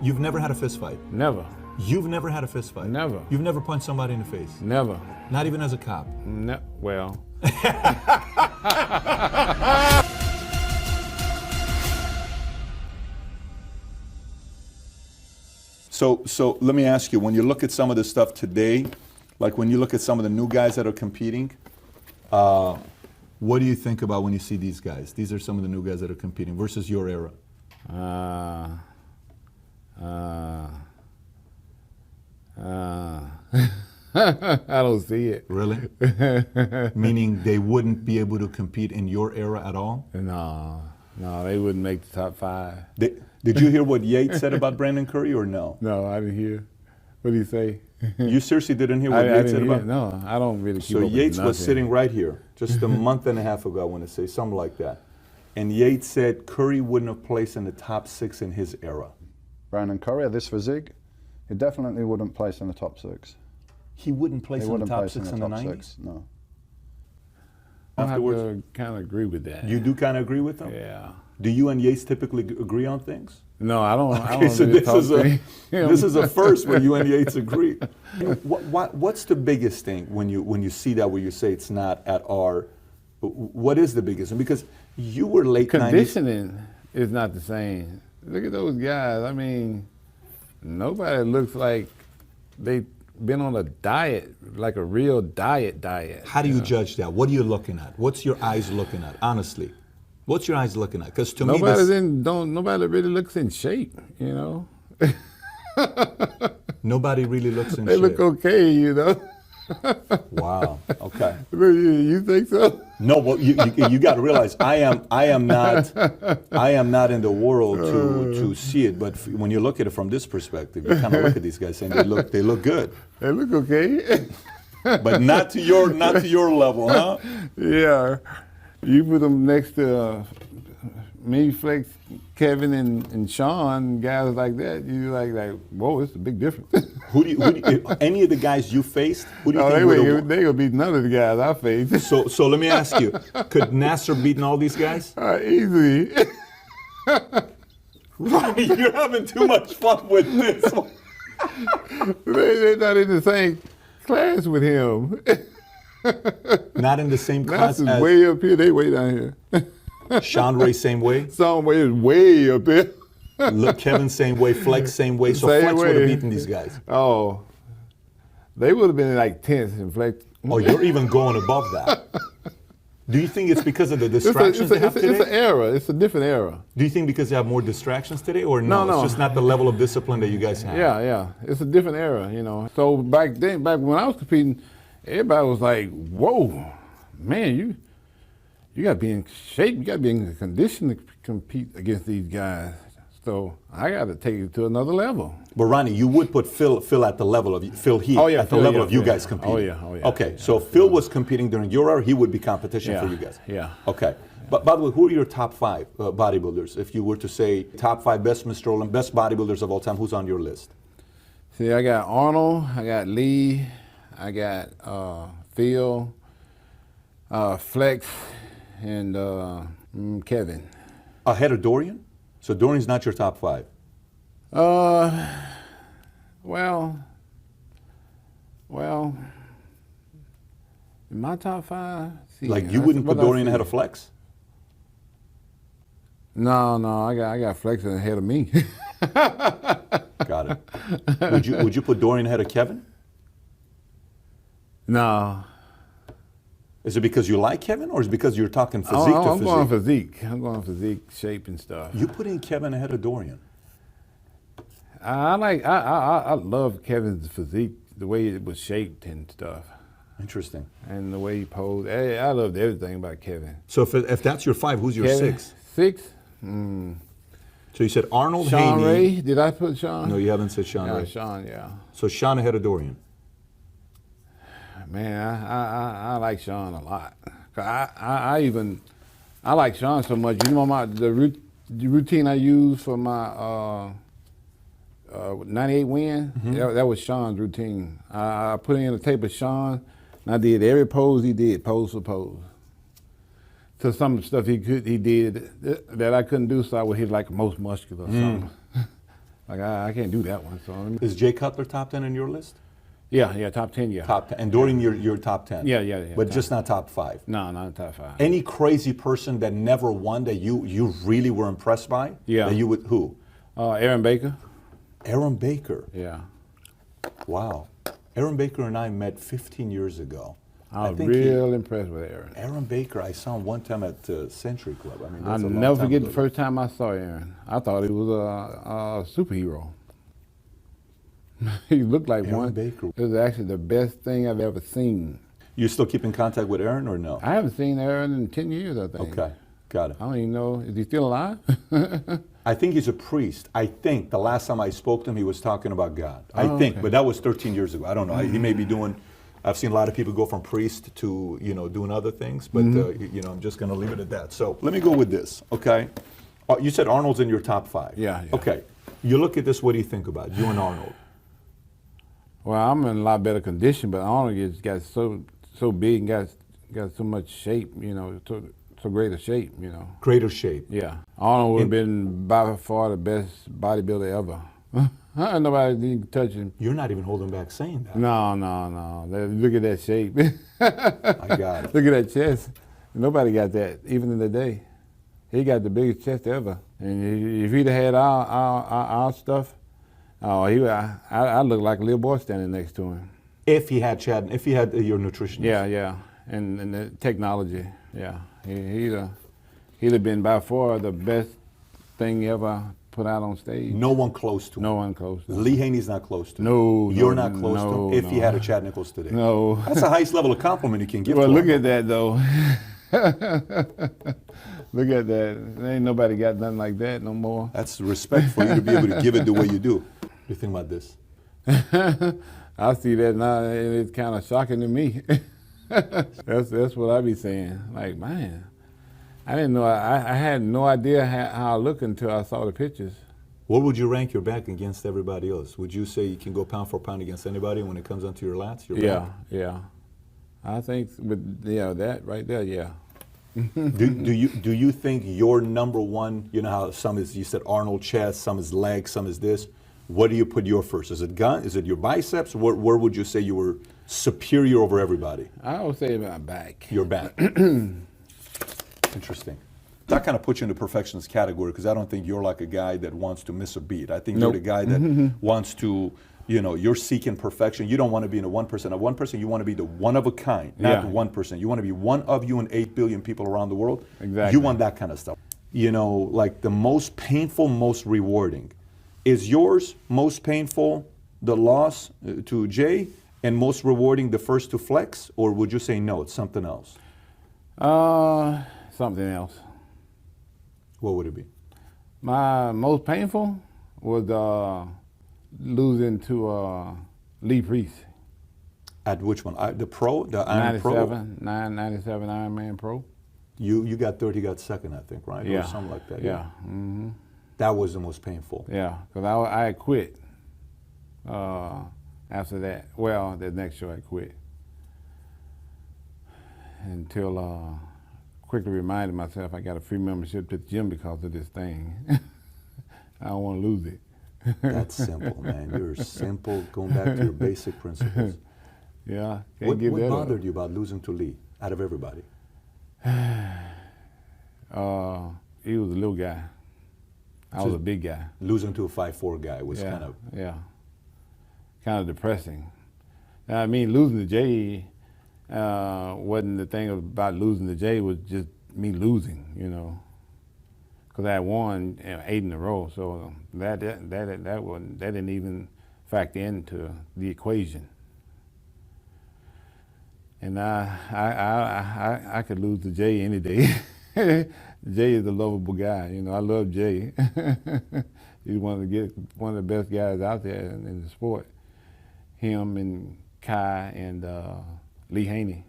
You've never had a fist fight. Never. You've never had a fist fight. Never. You've never punched somebody in the face. Never. Not even as a cop. No. Well. So let me ask you, when you look at some of the stuff today, like when you look at some of the new guys that are competing, what do you think about when you see these guys? These are some of the new guys that are competing versus your era. I don't see it. Really? Meaning they wouldn't be able to compete in your era at all? No, they wouldn't make the top 5. Did you hear what Yates said about Brandon Curry or no? No, I didn't hear. What did he say? You seriously didn't hear what Yates said about it? No, I don't really keep So up Yates with was sitting right here just a month and a half ago, I want to say, something like that. And Yates said Curry wouldn't have placed in the top 6 in his era. Brandon Curry, at this physique, he definitely wouldn't place in the top 6. He wouldn't place in the top 6 in the 90s? No. I have to kind of agree with that. You do kind of agree with him? Yeah. Do you and Yates typically agree on things? No, I don't. Okay, I don't so really this is a first where you and Yates agree. What's the biggest thing when you see that where you say it's not at our? What is the biggest one? Because you were late 90s. Conditioning is not the same. Look at those guys. I mean, nobody looks like they've been on a diet, like a real diet. How do you judge that? What are you looking at? What's your eyes looking at? Honestly, what's your eyes looking at? Because to me, nobody really looks in shape. You know. Nobody really looks in shape. They look okay, you know. Wow. Okay. You think so? No. Well, you got to realize I am not in the world to see it. But when you look at it from this perspective, you kind of look at these guys saying they look good. They look okay. But not to your level, huh? Yeah. You put them next to me, Flex, Kevin, and Sean, guys like that, you like, whoa, it's a big difference. Who do you any of the guys you faced? Who do you think they gonna beat none of the guys I faced. So let me ask you: could Nasser beaten all these guys? Easily. Right, you're having too much fun with this one. They're not in the same class with him. Not in the same class as way up here. They way down here. Sean Ray same way. Sean Ray is way up here. Look, Kevin same way. Flex same way. So Flex would have beaten these guys. Oh, they would have been like 10th in Flex. Oh, you're even going above that. Do you think it's because of the distractions they have today? It's an era. It's a different era. Do you think because they have more distractions today, or no? It's just not the level of discipline that you guys have. Yeah. It's a different era, you know. So back when I was competing, everybody was like, "Whoa, man, you got to be in shape. You got to be in condition to compete against these guys." So I got to take it to another level. But Ronnie, you would put Phil at the level of at the level of you guys competing. Oh yeah. Okay, so Phil was competing during your era. He would be competition for you guys. Yeah. Okay. But by the way, who are your top 5 bodybuilders? If you were to say top 5 best bodybuilders of all time, who's on your list? See, I got Arnold, I got Lee, I got Phil, Flex, and Kevin. Ahead of Dorian? So Dorian's not your top 5? Well, in my top 5, see, like you wouldn't put Dorian ahead of Flex? No, I got Flex ahead of me. Got it. Would you put Dorian ahead of Kevin? No. Is it because you like Kevin, or is it because you're talking physique to physique? I'm going physique. I'm going physique, shape, and stuff. You putting Kevin ahead of Dorian? I love Kevin's physique, the way it was shaped and stuff. Interesting. And the way he posed. I loved everything about Kevin. So if that's your 5, who's your Kevin, 6? 6? So you said Arnold, Sean Haney. Ray? Did I put Sean? No, you haven't said Sean Ray. Sean, yeah. So Sean ahead of Dorian. Man, I like Sean a lot. I like Sean so much. You know the routine I use for my 98 win? Mm-hmm. That was Sean's routine. I put in a tape of Sean, and I did every pose he did, pose for pose. So some of the stuff he did that I couldn't do, so I was hit like most muscular or something. Like I can't do that one. So Is Jay Cutler top 10 on your list? yeah, top 10, yeah. Top 10, and during your top 10. Yeah. But top, just not top 5. No, not top 5. Any crazy person that never won that you really were impressed by? Yeah. That you would who? Aaron Baker. Aaron Baker. Yeah. Wow. Aaron Baker and I met 15 years ago. I was real impressed with Aaron. Aaron Baker, I saw him one time at Century Club. I mean, I'll that's a long never time forget ago. the first time I saw Aaron. I thought he was a superhero. He looked like Aaron one. Baker. It was actually the best thing I've ever seen. You still keep in contact with Aaron or no? I haven't seen Aaron in 10 years, I think. Okay, got it. I don't even know, is he still alive? I think he's a priest. I think the last time I spoke to him, he was talking about God. I Oh, think, okay. but that was 13 years ago. I don't know. He may be doing. I've seen a lot of people go from priest to doing other things, but I'm just going to leave it at that. So let me go with this. Okay, you said Arnold's in your top 5. Yeah. Okay, you look at this. What do you think about you and Arnold? Well, I'm in a lot better condition, but Arnold just got so big and got so much shape, so great a shape, Greater shape. Yeah. Arnold would have been by far the best bodybuilder ever. Nobody can touch him. You're not even holding back saying that. No. Look at that shape. I got it. Look at that chest. Nobody got that, even in the day. He got the biggest chest ever. And if he'd have had our stuff, I look like a little boy standing next to him. If he had Chad, if he had your nutritionist. Yeah. And the technology, yeah. He'd have been by far the best thing ever put out on stage. No one close to him. No one close to him. Lee Haney's not close to him. No. You're not close to him. If he no. had a Chad Nichols today. No. That's the highest level of compliment you can give. Well, to look Arnold. at that, though. Look at that. There ain't nobody got nothing like that no more. That's respect for you to be able to give it the way you do. What do you think about this? I see that now, and it's kind of shocking to me. That's what I be saying. Like, man, I didn't know. I had no idea how I look until I saw the pictures. What would you rank your back against everybody else? Would you say you can go pound for pound against anybody when it comes onto your lats? Your back? Yeah. I think with that right there, yeah. do you think your number one? You know how some is, you said Arnold chest, some is leg, some is this. What do you put your first? Is it gun? Is it your biceps? Where would you say you were superior over everybody? I would say my back. Your back. Interesting. That kind of puts you in the perfectionist category because I don't think you're like a guy that wants to miss a beat. I think Nope. you're the guy that wants to, you're seeking perfection. You don't want to be in a 1%. A 1%, you want to be the one of a kind, not Yeah. 1%. You want to be one of you and 8 billion people around the world. Exactly. You want that kind of stuff. Like the most painful, most rewarding. Is yours most painful the loss to Jay and most rewarding the first to Flex? Or would you say no, it's something else? Something else. What would it be? My most painful was losing to Lee Priest. At which one? The Pro? The Iron Pro? 97 Ironman Pro. You got third, he got second, I think, right? Yeah. Or something like that. Yeah. Mm-hmm. That was the most painful. Yeah, because I had quit after that. Well, the next show I quit. Until quickly reminded myself I got a free membership to the gym because of this thing. I don't want to lose it. That's simple, man. You're simple, going back to your basic principles. Yeah, can't What give that up. bothered you about losing to Lee, out of everybody? He was a little guy. I was a big guy. Losing to a 5'4" guy was kind of... kind of depressing. I mean, losing to Jay wasn't the thing about losing to Jay, was just me losing, because I had won 8 in a row, so that didn't even factor into the equation. And I could lose to Jay any day. Jay is a lovable guy, I love Jay. He's one of the best guys out there in the sport. Him and Kai and Lee Haney,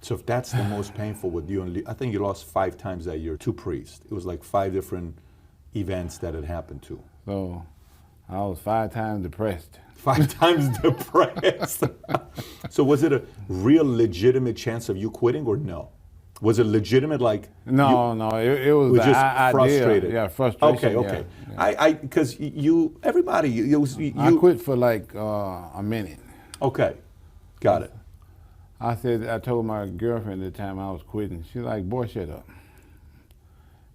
So if that's the most painful with you and Lee, I think you lost 5 times that year to Priest. It was like 5 different events that had happened to. So I was 5 times depressed. 5 times depressed. So was it a real legitimate chance of you quitting or no? Was it legitimate? Like No, it was just idea. frustrated. Yeah, frustration. Okay. Yeah. Because everybody, I quit for like a minute. Okay, got it. I told my girlfriend at the time I was quitting. She's like, "Boy, shut up."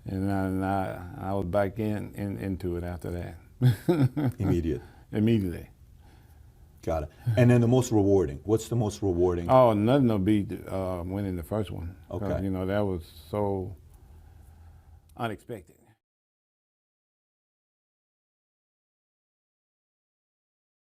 And I was back into it after that. Immediate. Immediately. Got it. And then the most rewarding. What's the most rewarding? Oh, nothing will beat winning the first one. 'Cause, Okay. that was so unexpected.